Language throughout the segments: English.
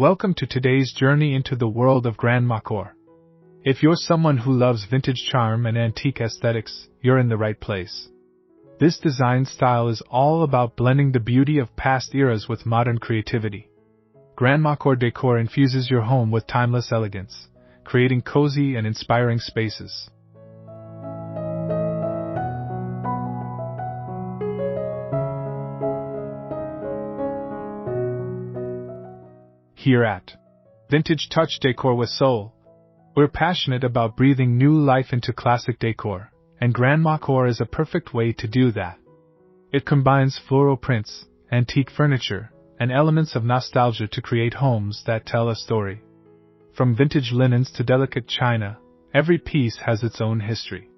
Welcome to today's journey into the world of Grandmacore. If you're someone who loves vintage charm and antique aesthetics, you're in the right place. This design style is all about blending the beauty of past eras with modern creativity. Grandmacore Decor infuses your home with timeless elegance, creating cozy and inspiring spaces. Here at Vintage Touch Decor with Soul, we're passionate about breathing new life into classic decor, and Grandmacore is a perfect way to do that. It combines floral prints, antique furniture, and elements of nostalgia to create homes that tell a story. From vintage linens to delicate china, every piece has its own history.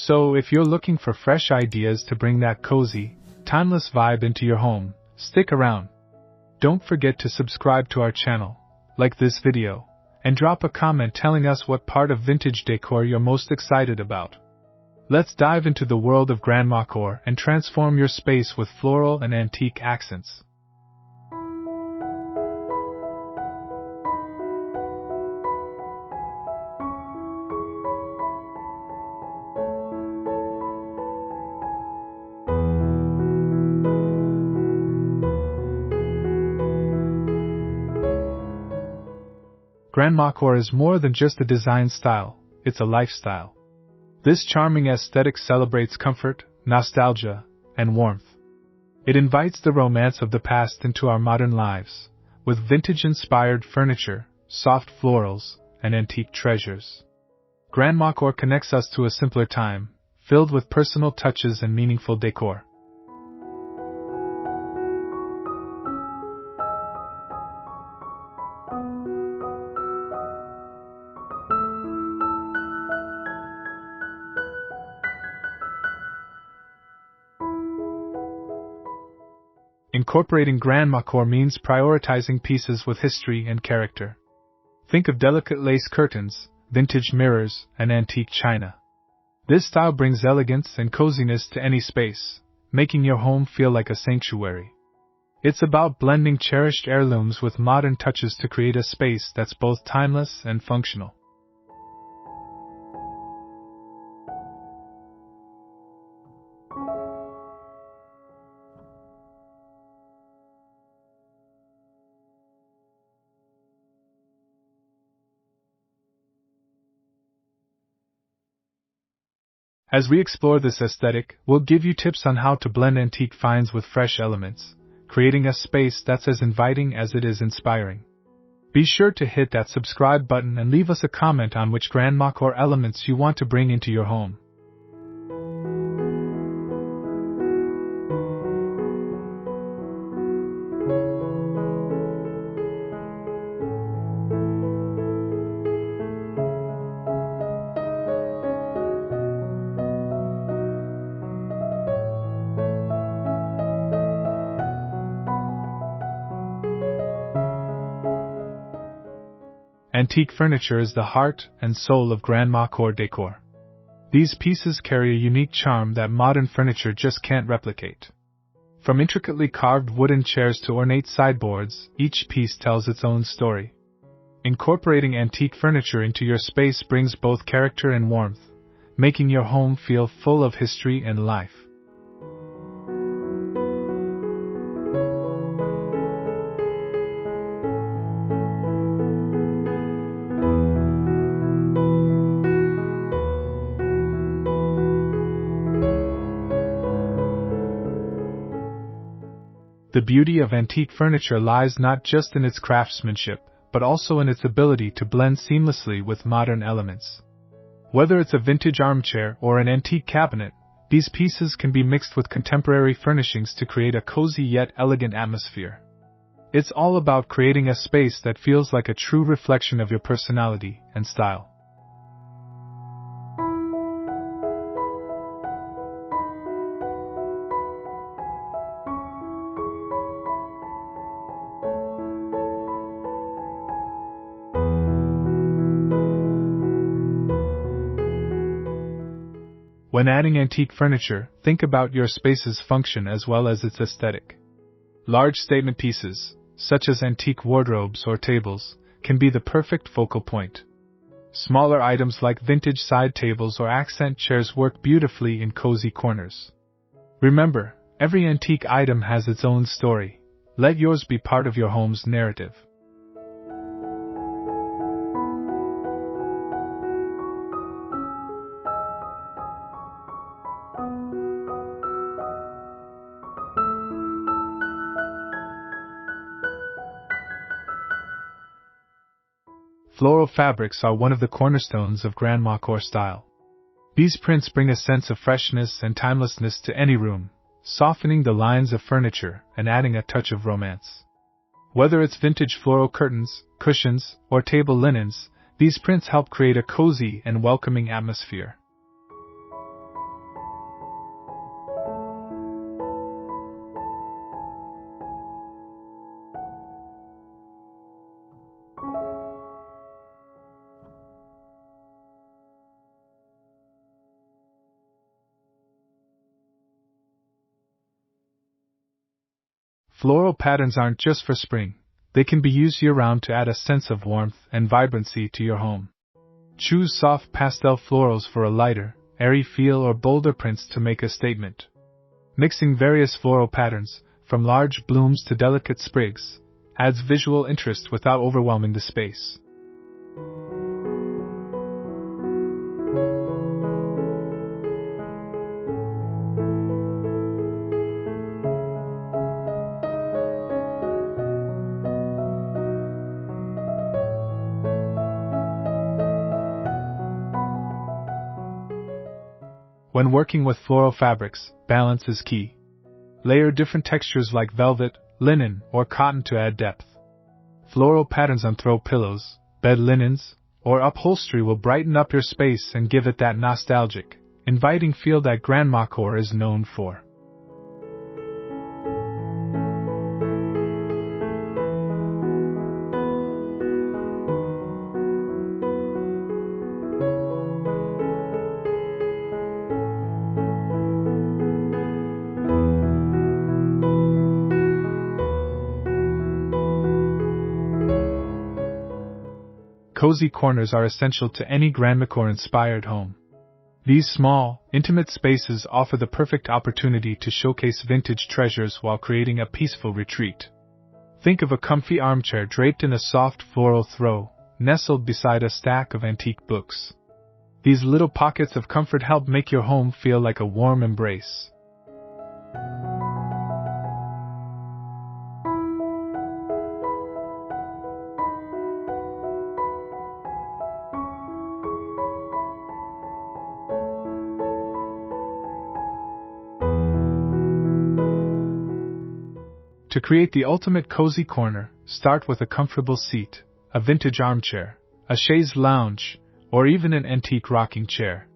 So, if you're looking for fresh ideas to bring that cozy, timeless vibe into your home, stick around. Don't forget to subscribe to our channel, like this video, and drop a comment telling us what part of vintage decor you're most excited about. Let's dive into the world of Grandmacore and transform your space with floral and antique accents. Grandmacore is more than just a design style, it's a lifestyle. This charming aesthetic celebrates comfort, nostalgia, and warmth. It invites the romance of the past into our modern lives, with vintage-inspired furniture, soft florals, and antique treasures. Grandmacore connects us to a simpler time, filled with personal touches and meaningful decor. Incorporating Grandmacore means prioritizing pieces with history and character. Think of delicate lace curtains, vintage mirrors, and antique china. This style brings elegance and coziness to any space, making your home feel like a sanctuary. It's about blending cherished heirlooms with modern touches to create a space that's both timeless and functional. As we explore this aesthetic, we'll give you tips on how to blend antique finds with fresh elements, creating a space that's as inviting as it is inspiring. Be sure to hit that subscribe button and leave us a comment on which Grandmacore elements you want to bring into your home. Antique furniture is the heart and soul of Grandmacore decor. These pieces carry a unique charm that modern furniture just can't replicate. From intricately carved wooden chairs to ornate sideboards, each piece tells its own story. Incorporating antique furniture into your space brings both character and warmth, making your home feel full of history and life. The beauty of antique furniture lies not just in its craftsmanship, but also in its ability to blend seamlessly with modern elements. Whether it's a vintage armchair or an antique cabinet, these pieces can be mixed with contemporary furnishings to create a cozy yet elegant atmosphere. It's all about creating a space that feels like a true reflection of your personality and style. When adding antique furniture, think about your space's function as well as its aesthetic. Large statement pieces, such as antique wardrobes or tables, can be the perfect focal point. Smaller items like vintage side tables or accent chairs work beautifully in cozy corners. Remember, every antique item has its own story. Let yours be part of your home's narrative. Floral fabrics are one of the cornerstones of Grandmacore style. These prints bring a sense of freshness and timelessness to any room, softening the lines of furniture and adding a touch of romance. Whether it's vintage floral curtains, cushions, or table linens, these prints help create a cozy and welcoming atmosphere. Floral patterns aren't just for spring, they can be used year-round to add a sense of warmth and vibrancy to your home. Choose soft pastel florals for a lighter, airy feel or bolder prints to make a statement. Mixing various floral patterns, from large blooms to delicate sprigs, adds visual interest without overwhelming the space. When working with floral fabrics, balance is key. Layer different textures like velvet, linen, or cotton to add depth. Floral patterns on throw pillows, bed linens, or upholstery will brighten up your space and give it that nostalgic, inviting feel that Grandmacore is known for. Cozy corners are essential to any Grandmacore-inspired home. These small, intimate spaces offer the perfect opportunity to showcase vintage treasures while creating a peaceful retreat. Think of a comfy armchair draped in a soft floral throw, nestled beside a stack of antique books. These little pockets of comfort help make your home feel like a warm embrace. To create the ultimate cozy corner, start with a comfortable seat, a vintage armchair, a chaise lounge, or even an antique rocking chair.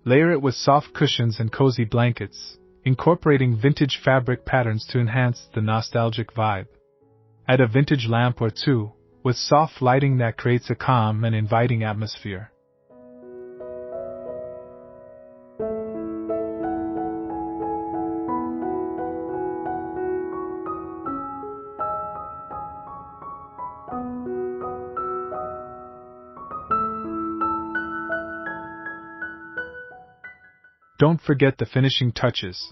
Layer it with soft cushions and cozy blankets, incorporating vintage fabric patterns to enhance the nostalgic vibe. Add a vintage lamp or two, with soft lighting that creates a calm and inviting atmosphere. Don't forget the finishing touches.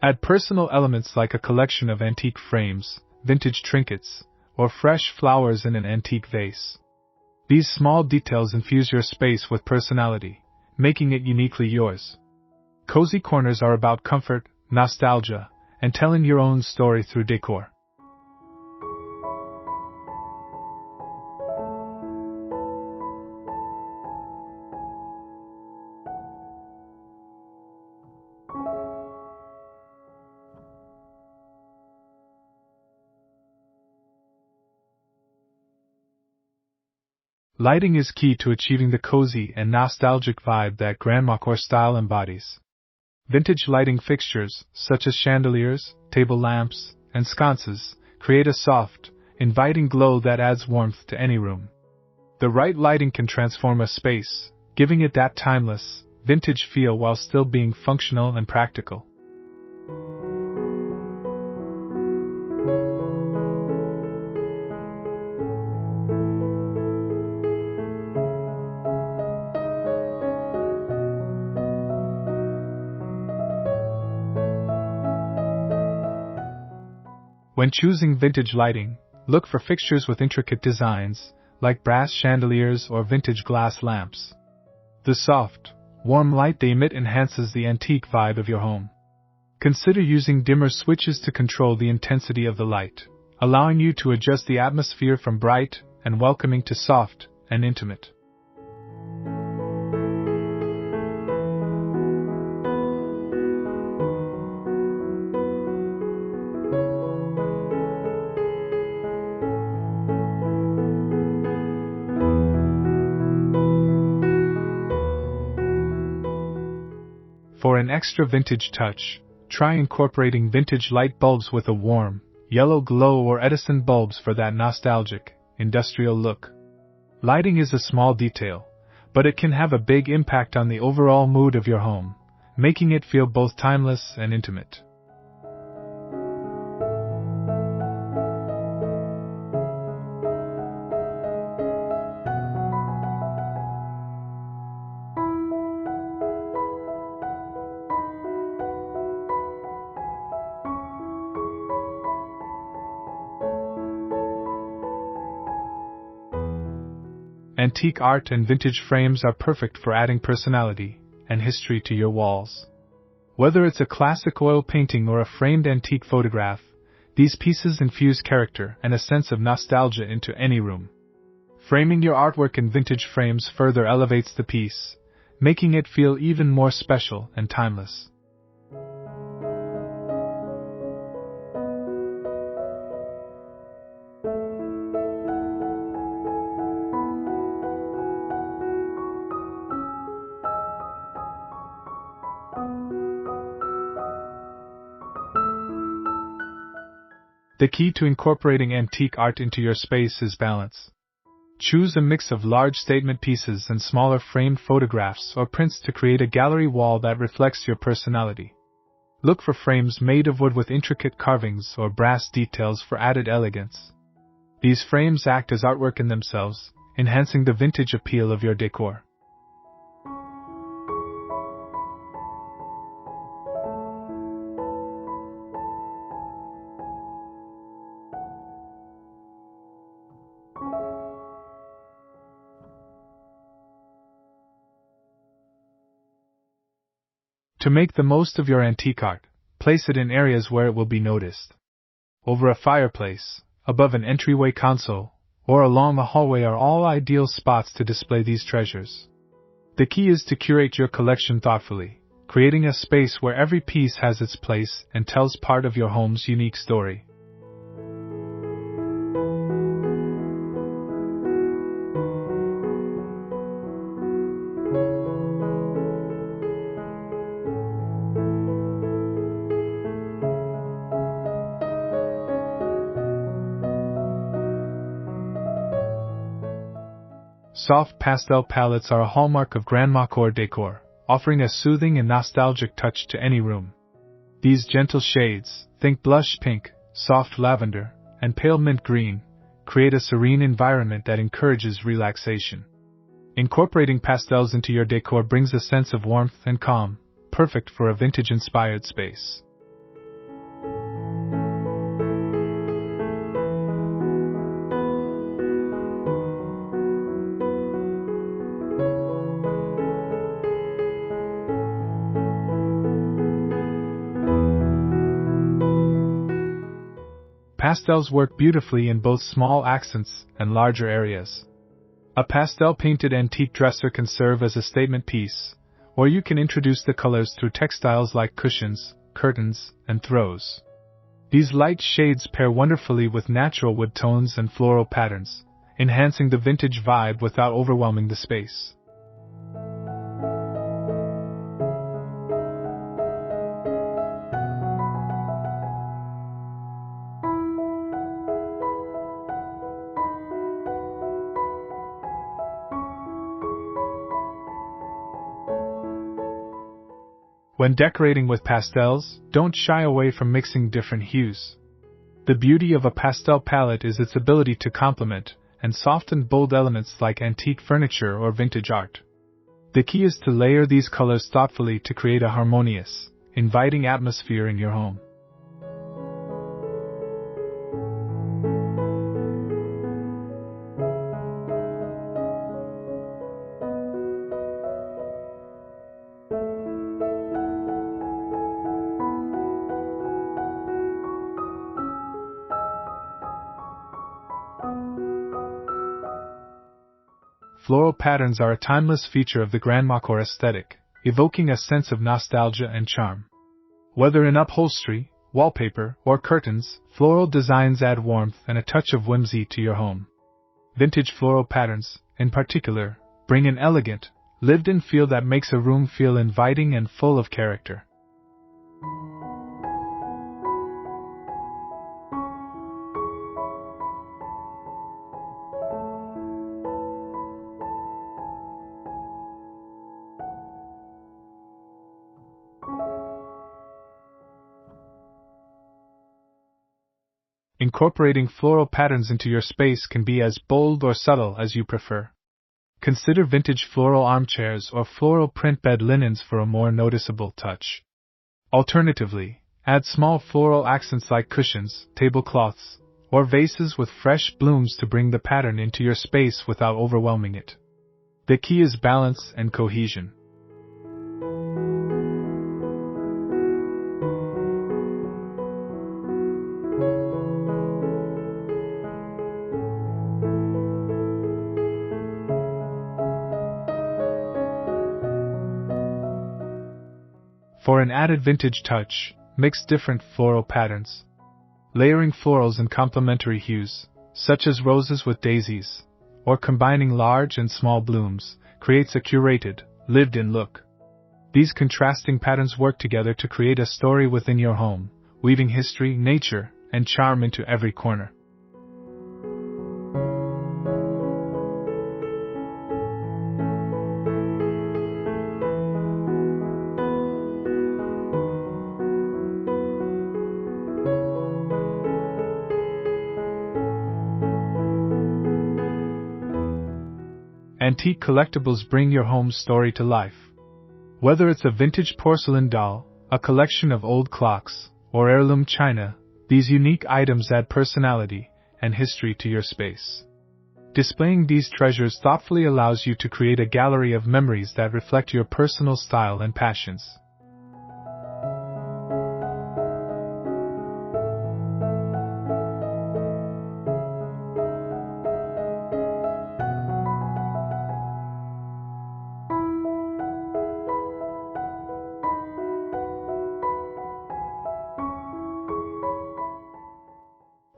Add personal elements like a collection of antique frames, vintage trinkets, or fresh flowers in an antique vase. These small details infuse your space with personality, making it uniquely yours. Cozy corners are about comfort, nostalgia, and telling your own story through decor. Lighting is key to achieving the cozy and nostalgic vibe that Grandmacore style embodies. Vintage lighting fixtures, such as chandeliers, table lamps, and sconces, create a soft, inviting glow that adds warmth to any room. The right lighting can transform a space, giving it that timeless, vintage feel while still being functional and practical. When choosing vintage lighting, look for fixtures with intricate designs, like brass chandeliers or vintage glass lamps. The soft, warm light they emit enhances the antique vibe of your home. Consider using dimmer switches to control the intensity of the light, allowing you to adjust the atmosphere from bright and welcoming to soft and intimate. For an extra vintage touch, try incorporating vintage light bulbs with a warm, yellow glow or Edison bulbs for that nostalgic, industrial look. Lighting is a small detail, but it can have a big impact on the overall mood of your home, making it feel both timeless and intimate. Antique art and vintage frames are perfect for adding personality and history to your walls. Whether it's a classic oil painting or a framed antique photograph, these pieces infuse character and a sense of nostalgia into any room. Framing your artwork in vintage frames further elevates the piece, making it feel even more special and timeless. The key to incorporating antique art into your space is balance. Choose a mix of large statement pieces and smaller framed photographs or prints to create a gallery wall that reflects your personality. Look for frames made of wood with intricate carvings or brass details for added elegance. These frames act as artwork in themselves, enhancing the vintage appeal of your decor. To make the most of your antique art, place it in areas where it will be noticed. Over a fireplace, above an entryway console, or along a hallway are all ideal spots to display these treasures. The key is to curate your collection thoughtfully, creating a space where every piece has its place and tells part of your home's unique story. Soft pastel palettes are a hallmark of Grandmacore decor, offering a soothing and nostalgic touch to any room. These gentle shades, think blush pink, soft lavender, and pale mint green, create a serene environment that encourages relaxation. Incorporating pastels into your decor brings a sense of warmth and calm, perfect for a vintage-inspired space. Pastels work beautifully in both small accents and larger areas. A pastel-painted antique dresser can serve as a statement piece, or you can introduce the colors through textiles like cushions, curtains, and throws. These light shades pair wonderfully with natural wood tones and floral patterns, enhancing the vintage vibe without overwhelming the space. When decorating with pastels, don't shy away from mixing different hues. The beauty of a pastel palette is its ability to complement and soften bold elements like antique furniture or vintage art. The key is to layer these colors thoughtfully to create a harmonious, inviting atmosphere in your home. Floral patterns are a timeless feature of the Grandmacore aesthetic, evoking a sense of nostalgia and charm. Whether in upholstery, wallpaper, or curtains, floral designs add warmth and a touch of whimsy to your home. Vintage floral patterns, in particular, bring an elegant, lived-in feel that makes a room feel inviting and full of character. Incorporating floral patterns into your space can be as bold or subtle as you prefer. Consider vintage floral armchairs or floral print bed linens for a more noticeable touch. Alternatively, add small floral accents like cushions, tablecloths, or vases with fresh blooms to bring the pattern into your space without overwhelming it. The key is balance and cohesion. For an added vintage touch, mix different floral patterns. Layering florals in complementary hues, such as roses with daisies, or combining large and small blooms, creates a curated, lived-in look. These contrasting patterns work together to create a story within your home, weaving history, nature, and charm into every corner. Antique collectibles bring your home's story to life. Whether it's a vintage porcelain doll, a collection of old clocks, or heirloom china, these unique items add personality and history to your space. Displaying these treasures thoughtfully allows you to create a gallery of memories that reflect your personal style and passions.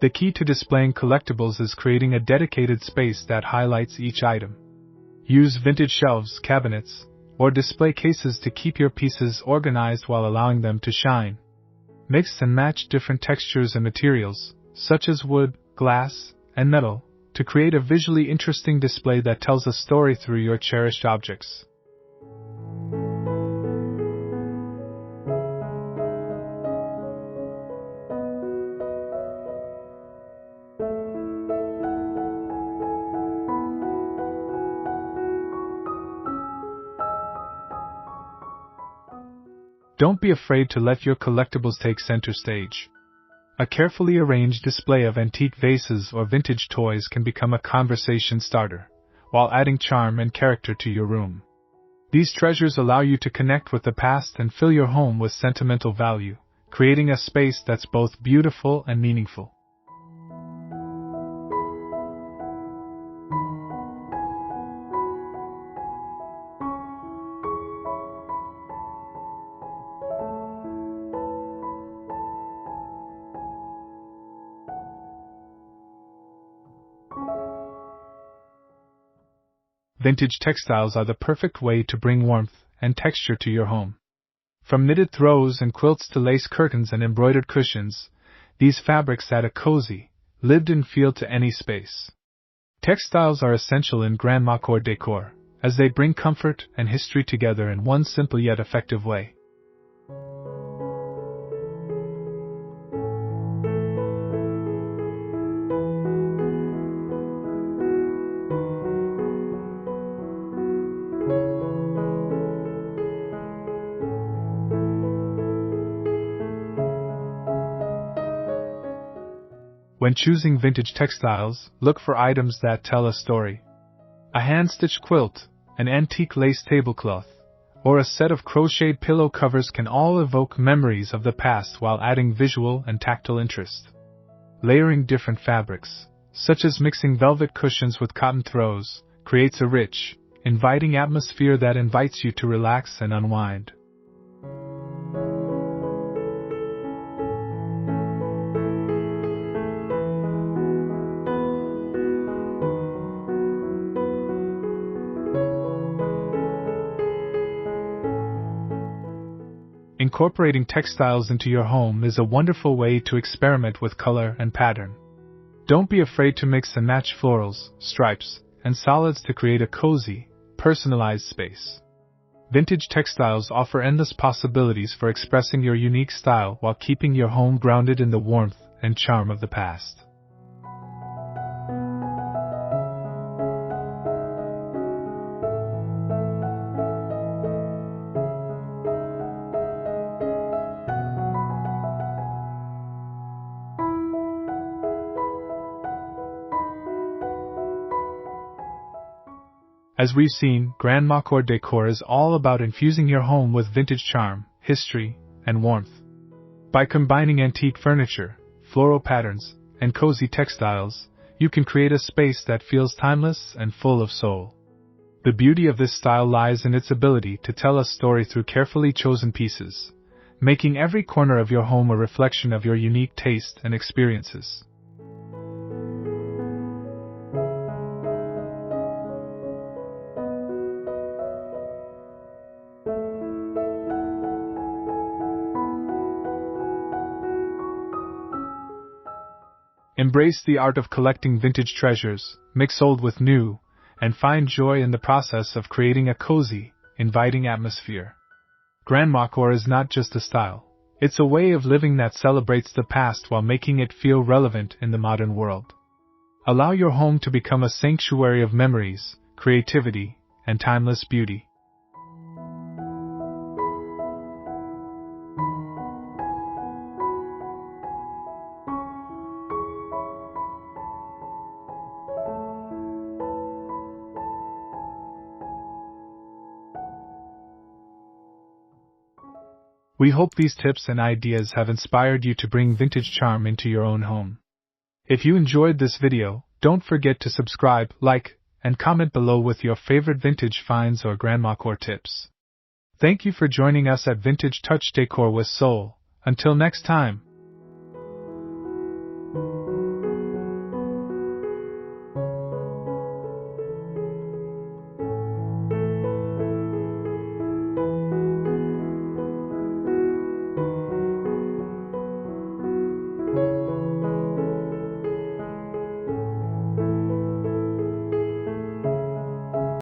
The key to displaying collectibles is creating a dedicated space that highlights each item. Use vintage shelves, cabinets, or display cases to keep your pieces organized while allowing them to shine. Mix and match different textures and materials, such as wood, glass, and metal, to create a visually interesting display that tells a story through your cherished objects. Don't be afraid to let your collectibles take center stage. A carefully arranged display of antique vases or vintage toys can become a conversation starter, while adding charm and character to your room. These treasures allow you to connect with the past and fill your home with sentimental value, creating a space that's both beautiful and meaningful. Vintage textiles are the perfect way to bring warmth and texture to your home. From knitted throws and quilts to lace curtains and embroidered cushions, these fabrics add a cozy, lived-in feel to any space. Textiles are essential in Grandmacore decor, as they bring comfort and history together in one simple yet effective way. When choosing vintage textiles, look for items that tell a story. A hand-stitched quilt, an antique lace tablecloth, or a set of crocheted pillow covers can all evoke memories of the past while adding visual and tactile interest. Layering different fabrics, such as mixing velvet cushions with cotton throws, creates a rich, inviting atmosphere that invites you to relax and unwind. Incorporating textiles into your home is a wonderful way to experiment with color and pattern. Don't be afraid to mix and match florals, stripes, and solids to create a cozy, personalized space. Vintage textiles offer endless possibilities for expressing your unique style while keeping your home grounded in the warmth and charm of the past. As we've seen, Grandmacore Decor is all about infusing your home with vintage charm, history, and warmth. By combining antique furniture, floral patterns, and cozy textiles, you can create a space that feels timeless and full of soul. The beauty of this style lies in its ability to tell a story through carefully chosen pieces, making every corner of your home a reflection of your unique taste and experiences. Embrace the art of collecting vintage treasures, mix old with new, and find joy in the process of creating a cozy, inviting atmosphere. Grandmacore is not just a style, it's a way of living that celebrates the past while making it feel relevant in the modern world. Allow your home to become a sanctuary of memories, creativity, and timeless beauty. We hope these tips and ideas have inspired you to bring vintage charm into your own home. If you enjoyed this video, don't forget to subscribe, like, and comment below with your favorite vintage finds or Grandmacore tips. Thank you for joining us at Vintage Touch Decor with Soul. Until next time.